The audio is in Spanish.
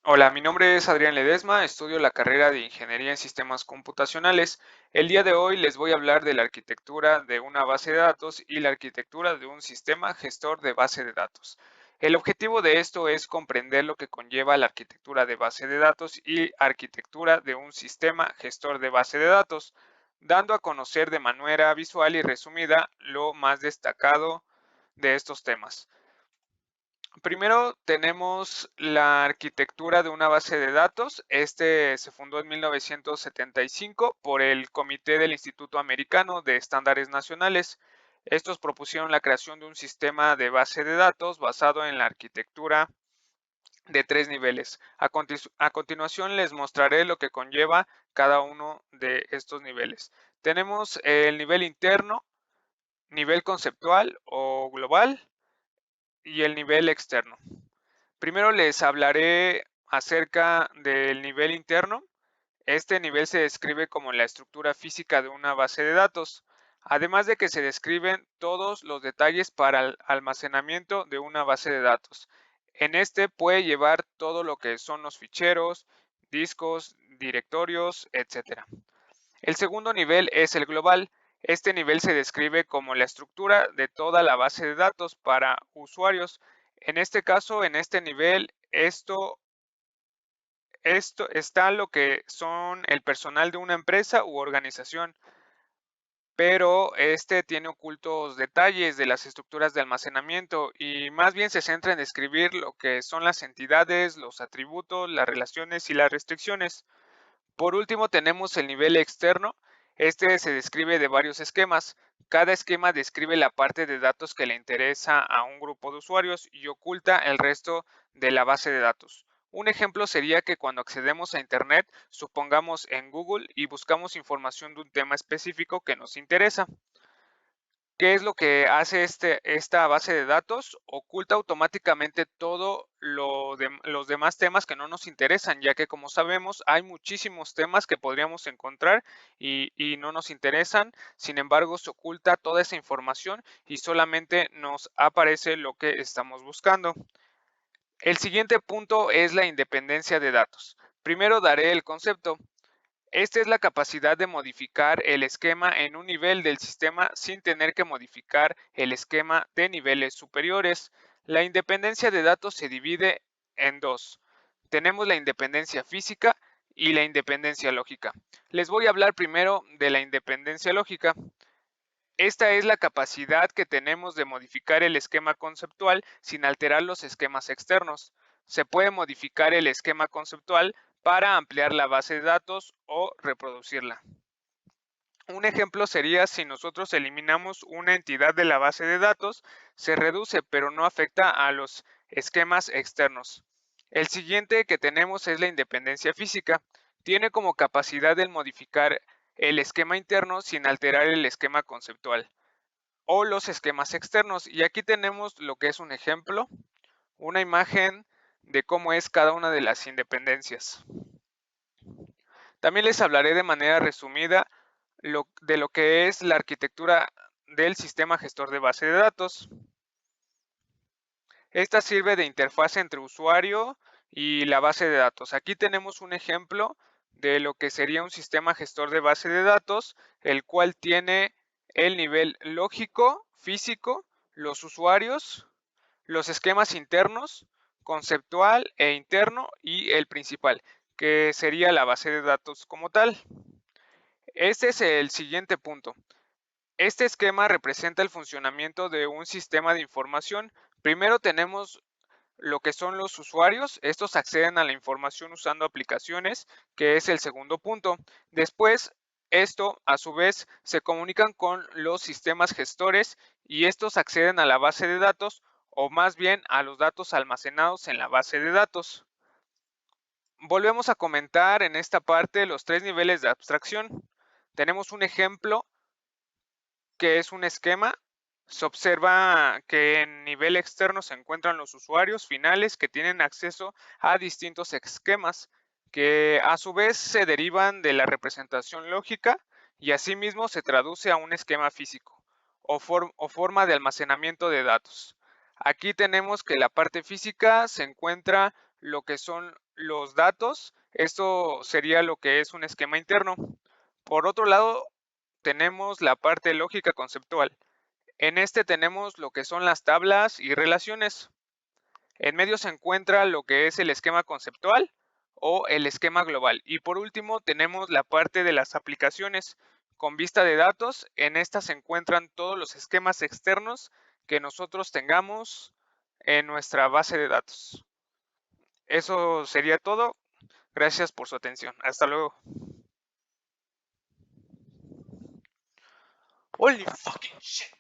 Hola, mi nombre es Adrián Ledesma, estudio la carrera de Ingeniería en Sistemas Computacionales. El día de hoy les voy a hablar de la arquitectura de una base de datos y la arquitectura de un sistema gestor de base de datos. El objetivo de esto es comprender lo que conlleva la arquitectura de base de datos y arquitectura de un sistema gestor de base de datos, dando a conocer de manera visual y resumida lo más destacado de estos temas. Primero tenemos la arquitectura de una base de datos. Este se fundó en 1975 por el Comité del Instituto Americano de Estándares Nacionales. Estos propusieron la creación de un sistema de base de datos basado en la arquitectura de tres niveles. A continuación les mostraré lo que conlleva cada uno de estos niveles. Tenemos el nivel interno, nivel conceptual o global y el nivel externo. Primero les hablaré acerca del nivel interno. Este nivel se describe como la estructura física de una base de datos, además de que se describen todos los detalles para el almacenamiento de una base de datos. En este puede llevar todo lo que son los ficheros, discos, directorios, etc. El segundo nivel es el global. Este nivel se describe como la estructura de toda la base de datos para usuarios. En este caso, en este nivel, esto está lo que son el personal de una empresa u organización, pero este tiene ocultos detalles de las estructuras de almacenamiento y más bien se centra en describir lo que son las entidades, los atributos, las relaciones y las restricciones. Por último, tenemos el nivel externo. Este se describe de varios esquemas. Cada esquema describe la parte de datos que le interesa a un grupo de usuarios y oculta el resto de la base de datos. Un ejemplo sería que cuando accedemos a Internet, supongamos en Google y buscamos información de un tema específico que nos interesa. ¿Qué es lo que hace esta base de datos? Oculta automáticamente todo los demás temas que no nos interesan, ya que como sabemos hay muchísimos temas que podríamos encontrar y no nos interesan. Sin embargo, se oculta toda esa información y solamente nos aparece lo que estamos buscando. El siguiente punto es la independencia de datos. Primero daré el concepto. Esta es la capacidad de modificar el esquema en un nivel del sistema sin tener que modificar el esquema de niveles superiores. La independencia de datos se divide en dos. Tenemos la independencia física y la independencia lógica. Les voy a hablar primero de la independencia lógica. Esta es la capacidad que tenemos de modificar el esquema conceptual sin alterar los esquemas externos. Se puede modificar el esquema conceptual para ampliar la base de datos o reproducirla. Un ejemplo sería si nosotros eliminamos una entidad de la base de datos, se reduce pero no afecta a los esquemas externos. El siguiente que tenemos es la independencia física. Tiene como capacidad el modificar el esquema interno sin alterar el esquema conceptual o los esquemas externos. Y aquí tenemos lo que es un ejemplo, una imagen de cómo es cada una de las independencias. También les hablaré de manera resumida de lo que es la arquitectura del sistema gestor de base de datos. Esta sirve de interfaz entre usuario y la base de datos. Aquí tenemos un ejemplo de lo que sería un sistema gestor de base de datos, el cual tiene el nivel lógico, físico, los usuarios, los esquemas internos, conceptual e interno y el principal, que sería la base de datos como tal. Este es el siguiente punto. Este esquema representa el funcionamiento de un sistema de información. Primero tenemos lo que son los usuarios. Estos acceden a la información usando aplicaciones, que es el segundo punto. Después, esto a su vez se comunican con los sistemas gestores y estos acceden a la base de datos o más bien a los datos almacenados en la base de datos. Volvemos a comentar en esta parte los tres niveles de abstracción. Tenemos un ejemplo que es un esquema. Se observa que en nivel externo se encuentran los usuarios finales que tienen acceso a distintos esquemas que a su vez se derivan de la representación lógica y asimismo se traduce a un esquema físico o forma de almacenamiento de datos. Aquí tenemos que la parte física se encuentra lo que son los datos. Esto sería lo que es un esquema interno. Por otro lado, tenemos la parte lógica conceptual. En este tenemos lo que son las tablas y relaciones. En medio se encuentra lo que es el esquema conceptual o el esquema global. Y por último tenemos la parte de las aplicaciones. Con vista de datos, en esta se encuentran todos los esquemas externos que nosotros tengamos en nuestra base de datos. Eso sería todo. Gracias por su atención. Hasta luego. Holy fucking shit.